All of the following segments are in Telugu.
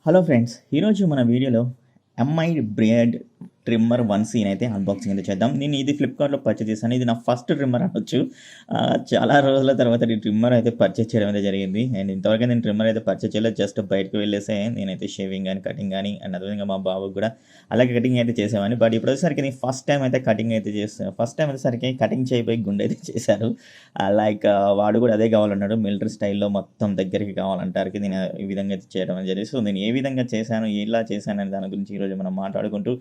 హలో ఫ్రెండ్స్, ఈరోజు మన వీడియోలో ఎంఐ బ్రేడ్ ట్రిమ్మర్ 1C అయితే అన్బాక్సింగ్ అయితే చేద్దాం. నేను ఇది ఫ్లిప్కార్ట్లో పర్చేస్ చేశాను. ఇది నా ఫస్ట్ ట్రిమ్మర్ అనొచ్చు. చాలా రోజుల తర్వాత ఈ ట్రిమ్మర్ అయితే పర్చేస్ చేయడం అయితే జరిగింది. అండ్ ఇంతవరకు నేను ట్రిమ్మర్ అయితే పర్చేస్ చేయలేదు. జస్ట్ బయటకు వెళ్ళేసే నేనైతే షేవింగ్ కానీ కటింగ్ కానీ అండ్ అదేవిధంగా మా బాబుకి కూడా అలాగే కటింగ్ అయితే చేసేవాడిని. బట్ ఇప్పుడు వచ్చేసరికి నేను ఫస్ట్ టైం అయితే కటింగ్ అయితే చేస్తాను. ఫస్ట్ టైం వచ్చేసరికి కటింగ్ చేయబోయి గుండె అయితే చేశారు. లైక్ వాడు కూడా అదే కావాలన్నాడు. మిలిటరీ స్టైల్లో మొత్తం దగ్గరికి కావాలంటారు. నేను ఈ విధంగా అయితే చేయడం జరిగింది. సో నేను ఏ విధంగా చేశాను, ఎలా చేశాను అనే దాని గురించి ఈరోజు మనం మాట్లాడుకుంటూ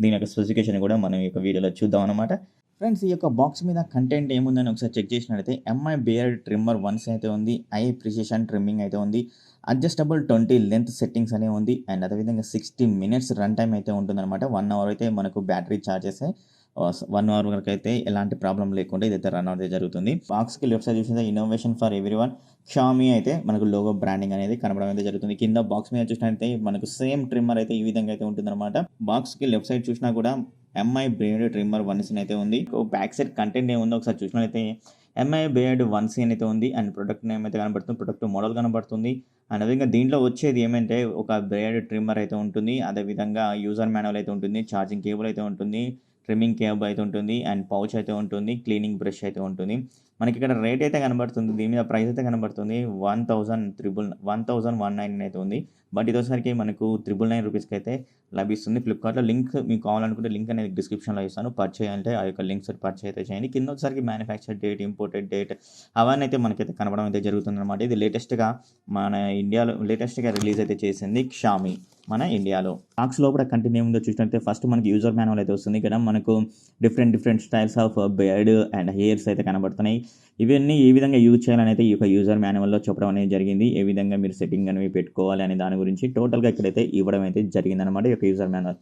దీని యొక్క స్పెసిఫికేషన్ కూడా మనం ఈ యొక్క వీడియోలో చూద్దాం అనమాట. ఫ్రెండ్స్, ఈ యొక్క బాక్స్ మీద కంటెంట్ ఏముందని ఒకసారి చెక్ చేసినట్లయితే ఎంఐ బియర్డ్ ట్రిమ్మర్ 1C అయితే ఉంది. ఐ ప్రిసిషన్ ట్రిమ్మింగ్ అయితే ఉంది. అడ్జస్టబుల్ 20 లెంత్ సెట్టింగ్స్ అనేవి ఉంది. అండ్ అదేవిధంగా 60 మినిట్స్ రన్ టైం అయితే ఉంటుందన్నమాట. 1 అవర్ అయితే మనకు బ్యాటరీ ఛార్జెస్ 1 అవర్ వరకు అయితే ఎలాంటి ప్రాబ్లం లేకుండా ఇదైతే రన్ అయితే జరుగుతుంది. బాక్స్కి లెఫ్ట్ సైడ్ చూసినట్లయితే ఇన్నోవేషన్ ఫర్ ఎవ్రీవన్ Xiaomi అయితే మనకు లోగో బ్రాండింగ్ అనేది కనబడడం అయితే జరుగుతుంది. కింద బాక్స్ మీద చూసినట్లయితే మనకు సేమ్ ట్రిమ్మర్ అయితే ఈ విధంగా అయితే ఉంటుందన్నమాట. బాక్స్కి లెఫ్ట్ సైడ్ చూసినా కూడా ఎంఐ బ్రేడ్ ట్రిమ్మర్ 1C అయితే ఉంది. బ్యాక్ సైడ్ కంటెంట్ ఏముందో ఒకసారి చూసినట్లయితే ఎంఐ బ్రేడ్ 1C అయితే ఉంది. అండ్ ప్రొడక్ట్ నేమ్ అయితే కనబడుతుంది, ప్రొడక్ట్ మోడల్ కనబడుతుంది. అండ్ అదేవిధంగా దీంట్లో వచ్చేది ఏమంటే ఒక బ్రేడ్ ట్రిమ్మర్ అయితే ఉంటుంది. అదేవిధంగా యూజర్ మాన్యువల్ అయితే ఉంటుంది, ఛార్జింగ్ కేబుల్ అయితే ఉంటుంది, ట్రిమ్మింగ్ కేబుల్ అయితే ఉంటుంది, అండ్ పౌచ్ అయితే ఉంటుంది, క్లీనింగ్ బ్రష్ అయితే ఉంటుంది. మనకి ఇక్కడ రేట్ అయితే కనబడుతుంది, దీని మీద ప్రైస్ అయితే కనబడుతుంది 1199 అయితే ఉంది. బట్ ఇది వచ్చేసరికి మనకు 999 రూపీస్కి అయితే లభిస్తుంది ఫ్లిప్కార్ట్లో. లింక్ మీకు కావాలనుకుంటే లింక్ అనేది డిస్క్రిప్షన్లో ఇస్తాను. పర్చేజ్ అంటే ఆ యొక్క లింక్స్ పర్చేజ్ అయితే చేయండి. కింద వచ్చేసరికి మ్యానుఫ్యాక్చర్ డేట్, ఇంపోర్టెడ్ డేట్ అవన్నీ అయితే మనకైతే కనబడడం అయితే జరుగుతుంది అనమాట. ఇది లేటెస్ట్గా మన ఇండియాలో లేటెస్ట్గా రిలీజ్ అయితే చేసింది Xiaomi మన ఇండియాలో. బాక్స్ లోపల కంటెంట్ ఏముందో చూసినట్లయితే ఫస్ట్ మనకి యూజర్ మాన్యువల్ అయితే వస్తుంది. ఇక్కడ మనకు different styles of beard and hairs అయితే కనబడుతున్నాయి. ఇవన్నీ ఏ విధంగా యూజ్ చేయాలని అయితే ఈ యొక్క యూజర్ మాన్యువల్లో చెప్పడం అనేది జరిగింది. ఏ విధంగా మీరు సెట్టింగ్ అనేవి పెట్టుకోవాలి అనే దాని గురించి టోటల్గా ఇక్కడైతే ఇవ్వడం అయితే జరిగింది అనమాట ఈ యొక్క యూజర్ మాన్యువల్.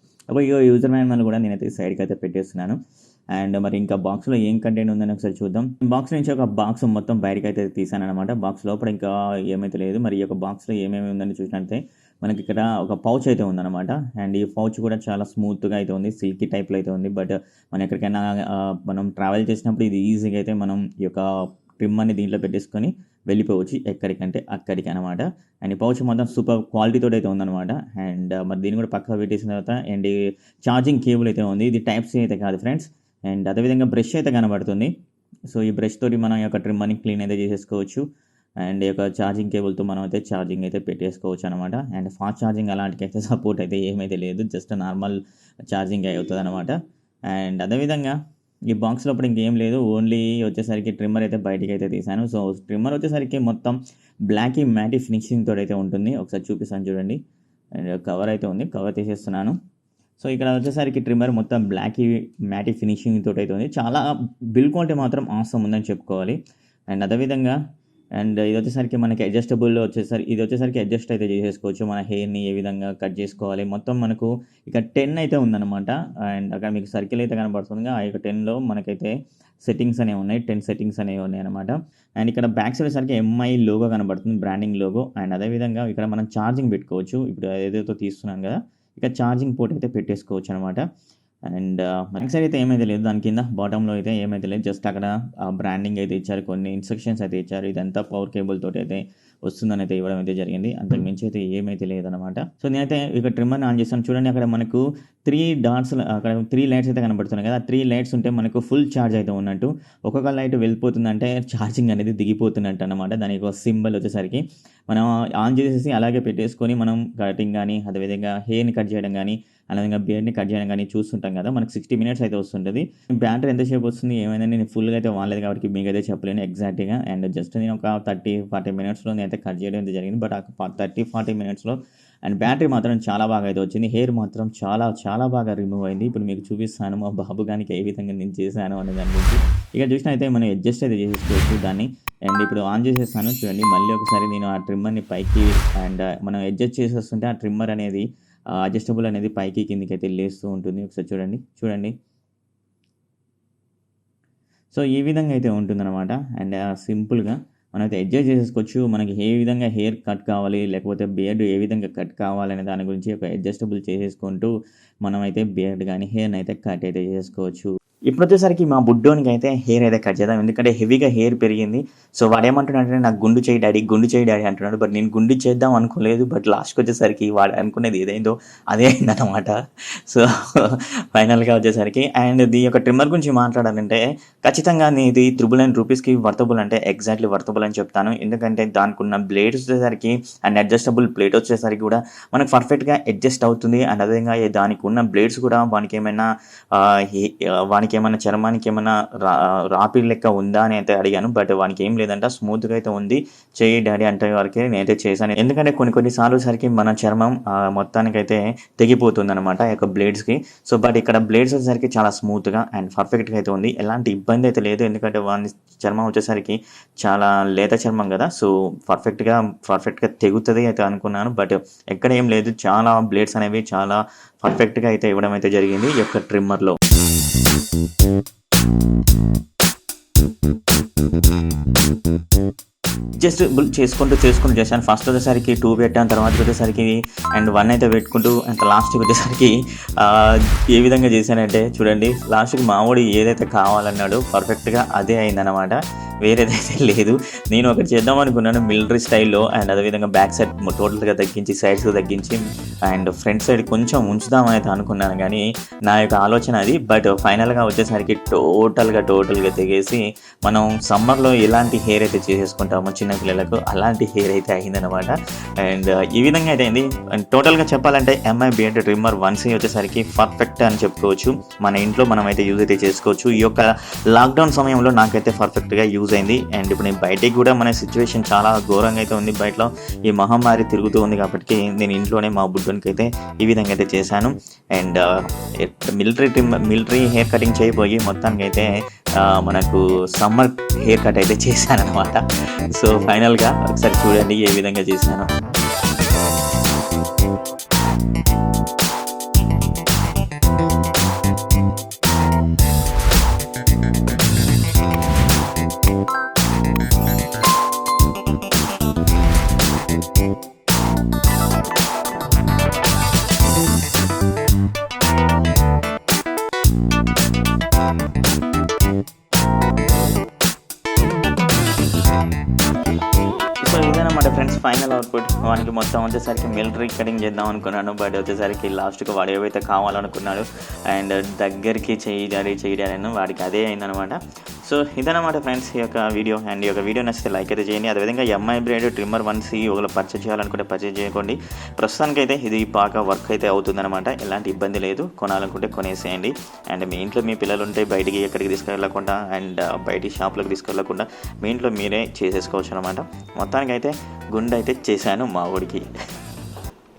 ఈ యూజర్ మాన్యువల్ కూడా నేనైతే సైడ్కి అయితే పెట్టేస్తున్నాను. అండ్ మరి ఇంకా బాక్స్లో ఏం కంటెంట్ ఉందని ఒకసారి చూద్దాం. బాక్స్ నుంచి ఒక బాక్స్ మొత్తం బయటకి అయితే తీసాను అనమాట. బాక్స్ లోపల ఇంకా ఏమైతే లేదు. మరి ఈ యొక్క బాక్స్లో ఏమేమి ఉందని చూసినట్లయితే మనకి ఇక్కడ ఒక పౌచ్ అయితే ఉందన్నమాట. అండ్ ఈ పౌచ్ కూడా చాలా స్మూత్గా అయితే ఉంది, సిల్కీ టైప్లో అయితే ఉంది. బట్ మనం ఎక్కడికైనా మనం ట్రావెల్ చేసినప్పుడు ఇది ఈజీగా అయితే మనం ఈ యొక్క ట్రిమ్మర్ని దీంట్లో పెట్టేసుకొని వెళ్ళిపోవచ్చు ఎక్కడికంటే అక్కడికి అనమాట. అండ్ ఈ పౌచ్ మొత్తం సూపర్ క్వాలిటీతో అయితే ఉందన్నమాట. అండ్ మరి దీన్ని కూడా పక్కన పెట్టేసిన తర్వాత అండ్ ఛార్జింగ్ కేబుల్ అయితే ఉంది. ఇది టైప్ సి అయితే కాదు ఫ్రెండ్స్. అండ్ అదేవిధంగా బ్రష్ అయితే కనబడుతుంది. సో ఈ బ్రష్ తోటి మనం ఈ యొక్క ట్రిమ్మర్ని క్లీన్ అయితే చేసేసుకోవచ్చు. అండ్ ఈ యొక్క ఛార్జింగ్ కేబుల్తో మనం అయితే ఛార్జింగ్ అయితే పెట్టేసుకోవచ్చు అనమాట. అండ్ ఫాస్ట్ ఛార్జింగ్ అలాంటికి అయితే సపోర్ట్ అయితే ఏమైతే లేదు, జస్ట్ నార్మల్ ఛార్జింగ్ అవుతుంది అనమాట. అండ్ అదేవిధంగా ఈ బాక్స్ లోపల ఇంకేం లేదు, ఓన్లీ వచ్చేసరికి ట్రిమ్మర్ అయితే బయటికి అయితే తీసాను. సో ట్రిమ్మర్ వచ్చేసరికి మొత్తం బ్లాకీ మ్యాటీ ఫినిషింగ్ తోటి అయితే ఉంటుంది. ఒకసారి చూపిస్తాను చూడండి. అండ్ కవర్ అయితే ఉంది, కవర్ తీసేస్తున్నాను. సో ఇక్కడ వచ్చేసరికి ట్రిమ్మర్ మొత్తం బ్లాకీ మ్యాటీ ఫినిషింగ్ తోటి అయితే ఉంది. చాలా బిల్డ్ క్వాలిటీ మాత్రం ఆసమ్ ఉందని చెప్పుకోవాలి. అండ్ అదేవిధంగా అండ్ ఇది వచ్చేసరికి మనకి అడ్జస్టబుల్ ఇది వచ్చేసరికి అడ్జస్ట్ అయితే చేసేసుకోవచ్చు. మన హెయిర్ని ఏ విధంగా కట్ చేసుకోవాలి మొత్తం మనకు ఇక 10 అయితే ఉందన్నమాట. అండ్ అక్కడ మీకు సర్కిల్ అయితే కనబడుతుంది. ఆ యొక్క 10లో మనకైతే సెట్టింగ్స్ అనేవి ఉన్నాయి, 10 సెట్టింగ్స్ అనేవి ఉన్నాయి అనమాట. అండ్ ఇక్కడ బ్యాక్ సైడ్ సరికి ఎంఐ లోగో కనబడుతుంది, బ్రాండింగ్ లోగో. అండ్ అదేవిధంగా ఇక్కడ మనం ఛార్జింగ్ పెట్టుకోవచ్చు. ఇప్పుడు ఏదైతే తీస్తున్నాం కదా, ఇక ఛార్జింగ్ పోర్ట్ అయితే పెట్టేసుకోవచ్చు అనమాట. అండ్ బ్యాక్ సైడ్ అయితే ఏమైతే లేదు, దాని కింద బాటంలో అయితే ఏమైతే లేదు, జస్ట్ అక్కడ బ్రాండింగ్ అయితే ఇచ్చారు, కొన్ని ఇన్స్ట్రక్షన్స్ అయితే ఇచ్చారు. ఇదంతా పవర్ కేబుల్ తోటి అయితే వస్తుందని అయితే ఇవ్వడం అయితే జరిగింది. అంతకు మించి అయితే ఏమైతే లేదనమాట. సో నేనైతే ఇక ట్రిమ్మర్ని ఆన్ చేస్తాను చూడండి. అక్కడ మనకు 3 డాట్స్, అక్కడ 3 లైట్స్ అయితే కనబడుతున్నాయి కదా. 3 లైట్స్ ఉంటే మనకు ఫుల్ ఛార్జ్ అయితే ఉన్నట్టు, ఒక్కొక్క లైట్ వెళ్ళిపోతుందంటే ఛార్జింగ్ అనేది దిగిపోతున్నట్టు అనమాట. దానికి ఒక సింబల్ వచ్చేసరికి మనం ఆన్ చేసేసి అలాగే పెట్టేసుకొని మనం కటింగ్ కానీ అదేవిధంగా హెయిర్ని కట్ చేయడం కానీ అలాగే బియర్డ్ని కట్ చేయడం కానీ చూస్తుంటాం కదా. మనకు 60 మినిట్స్ అయితే వస్తుంటుంది. బ్యాటరీ ఎంతసేపు వస్తుంది ఏమైనా నేను ఫుల్గా అయితే వాడలేదు కాబట్టి మీకు అయితే చెప్పలేను ఎగ్జాక్ట్గా. అండ్ జస్ట్ నేను ఒక 30-40 మినిట్స్లో నేనైతే కట్ చేయడం అయితే జరిగింది. బట్ ఆ 30-40 మినిట్స్లో అండ్ బ్యాటరీ మాత్రం చాలా బాగా అయితే వచ్చింది. హెయిర్ మాత్రం చాలా బాగా రిమూవ్ అయింది. ఇప్పుడు మీకు చూపిస్తాను మా బాబు గానికి ఏ విధంగా నేను చేశాను అనే దాని గురించి. ఇక చూసినైతే మనం అడ్జస్ట్ అయితే చేసేసుకోవచ్చు దాన్ని. అండ్ ఇప్పుడు ఆన్ చేసేస్తాను చూడండి. మళ్ళీ ఒకసారి నేను ఆ ట్రిమ్మర్ని పైకి అండ్ మనం అడ్జస్ట్ చేసేస్తుంటే ఆ ట్రిమ్మర్ అనేది అడ్జస్టబుల్ అనేది పైకి కిందికి అయితే లేస్తూ ఉంటుంది. ఒకసారి చూడండి. సో ఈ విధంగా అయితే ఉంటుందన్నమాట. అండ్ సింపుల్గా మనమైతే అడ్జస్ట్ చేసేసుకోవచ్చు. మనకి ఏ విధంగా హెయిర్ కట్ కావాలి లేకపోతే బియర్డ్ ఏ విధంగా కట్ కావాలనే దాని గురించి ఒక అడ్జస్టబుల్ చేసేసుకుంటూ మనమైతే బియర్డ్ కానీ హెయిర్ని అయితే కట్ అయితే చేసుకోవచ్చు. ఇప్పుడొచ్చేసరికి మా బుడ్డోనికైతే హెయిర్ అయితే కట్ చేద్దాం. ఎందుకంటే హెవీగా హెయిర్ పెరిగింది. సో వాడేమంటున్నాడంటే నాకు గుండు చేయి డాడీ, గుండు చేయి డాడీ అంటున్నాడు. బట్ నేను గుండు చేద్దాం అనుకోలేదు. బట్ లాస్ట్‌కొచ్చేసరికి వాడు అనుకునేది ఏదైందో అదే అయిందనమాట. సో ఫైనల్‌గా వచ్చేసరికి అండ్ ఈ యొక్క ట్రిమ్మర్ గురించి మాట్లాడాలంటే ఖచ్చితంగా ఇది ₹999కి వర్తబుల్ అంటే ఎగ్జాక్ట్‌లీ వర్తబుల్ అని చెప్తాను. ఎందుకంటే దానికున్న బ్లేడ్స్ వచ్చేసరికి అండ్ అడ్జస్టబుల్ ప్లేట్ వచ్చేసరికి కూడా మనకు పర్ఫెక్ట్‌గా అడ్జస్ట్ అవుతుంది. అండ్ అదేవిధంగా దానికి ఉన్న బ్లేడ్స్ కూడా వానికేమైనా వానికేమన్నా చర్మానికేమన్నా రాపిడి లెక్క ఉందా అని అయితే అడిగాను. బట్ వానికేం లేదంట. స్మూత్‌గా అయితే ఉంది. చెయ్యి డాడీ అంటే వరకే నేనైతే చేశాను. ఎందుకంటే కొన్ని సార్లు సరికి మన చర్మం మొత్తానికైతే తెగిపోతుందనమాట ఈ యొక్క బ్లేడ్స్‌కి. సో బట్ ఇక్కడ బ్లేడ్స్ వచ్చేసరికి చాలా స్మూత్‌గా అండ్ పర్ఫెక్ట్‌గా అయితే ఉంది. ఎలాంటి ఇబ్బంది అయితే లేదు. ఎందుకంటే వాని చర్మం వచ్చేసరికి చాలా లేత చర్మం కదా! సో పర్ఫెక్ట్‌గా తెగుతది అయితే అనుకున్నాను. బట్ ఎక్కడ ఏం లేదు. చాలా బ్లేడ్స్ అనేవి చాలా పర్ఫెక్ట్‌గా అయితే ఇవ్వడం అయితే జరిగింది ఈ యొక్క ట్రిమ్మర్‌లో. అడ్జస్టబుల్ చేసుకుంటూ చేశాను. ఫస్ట్ వచ్చేసరికి 2 పెట్టాను. తర్వాతకి వచ్చేసరికి అండ్ 1 అయితే పెట్టుకుంటూ అండ్ లాస్ట్‌కి వచ్చేసరికి ఏ విధంగా చేశానంటే చూడండి, లాస్ట్‌కి మావోడు ఏదైతే కావాలన్నాడో పర్ఫెక్ట్‌గా అదే అయిందనమాట. వేరేదైతే లేదు. నేను ఒకటి చేద్దాం అనుకున్నాను మిలిటరీ స్టైల్‌లో అండ్ అదేవిధంగా బ్యాక్ సైడ్ టోటల్‌గా తగ్గించి, సైడ్స్ తగ్గించి అండ్ ఫ్రంట్ సైడ్ కొంచెం ఉంచుదామని అయితే అనుకున్నాను కానీ నా యొక్క ఆలోచన అది. బట్ ఫైనల్‌గా వచ్చేసరికి టోటల్‌గా తెగేసి మనం సమ్మర్‌లో ఎలాంటి హెయిర్ అయితే చేసేసుకుంటామో చిన్న పిల్లలకు అలాంటి హెయిర్ అయితే అయిందనమాట. అండ్ ఈ విధంగా అయితే అయింది. అండ్ టోటల్‌గా చెప్పాలంటే ఎంఐ బియర్డ్ ట్రిమ్మర్ 1C వచ్చేసరికి పర్ఫెక్ట్ అని చెప్పుకోవచ్చు. మన ఇంట్లో మనం అయితే యూజ్ అయితే చేసుకోవచ్చు. ఈ యొక్క లాక్డౌన్ సమయంలో నాకైతే పర్ఫెక్ట్‌గా యూజ్ అయింది. అండ్ ఇప్పుడు నేను బయటికి కూడా మన సిచ్యువేషన్ చాలా ఘోరంగా అయితే ఉంది. బయటలో ఈ మహమ్మారి తిరుగుతూ ఉంది కాబట్టి నేను ఇంట్లోనే మా బుడ్డోనికైతే ఈ విధంగా అయితే చేశాను. అండ్ మిలిటరీ హెయిర్ కటింగ్ చేయబోయి మొత్తానికైతే మనకు సమ్మర్ హెయిర్ కట్ అయితే చేశాననమాట. సో ఫైనల్‌గా ఒకసారి చూడండి ఏ విధంగా చేశానో. సో ఇదన్నమాట ఫ్రెండ్స్ ఫైనల్ అవుట్‌పుట్. వానికి మొత్తం వచ్చేసరికి మిలిటరీ కటింగ్ చేద్దాం అనుకున్నాను. బట్ వచ్చేసరికి లాస్ట్‌కి వాడు ఏవైతే కావాలనుకున్నాడో అండ్ దగ్గరికి చెయ్యి డాడీ అని వాడికి అదే అయిందనమాట. సో ఇదన్నమాట ఫ్రెండ్స్ ఈ యొక్క వీడియో. అండ్ ఈ యొక్క వీడియో నచ్చితే లైక్ అయితే చేయండి. అదేవిధంగా ఎంఐ బ్లేడ్ ట్రిమ్మర్ 1C ఒకవేళ పర్చేజ్ చేయాలనుకుంటే పర్చేజ్ చేయకండి. ప్రస్తుతానికైతే ఇది బాగా వర్క్ అయితే అవుతుందన్నమాట. ఎలాంటి ఇబ్బంది లేదు. కొనాలనుకుంటే కొనేసేయండి. అండ్ మీ ఇంట్లో మీ పిల్లలు ఉంటే బయటికి ఎక్కడికి తీసుకెళ్ళకుండా అండ్ బయటి షాప్లకు తీసుకెళ్ళకుండా మీ ఇంట్లో మీరే చేసేసుకోవచ్చు అనమాట. మొత్తానికైతే గుండు అయితే చేశాను మా ఊడికి.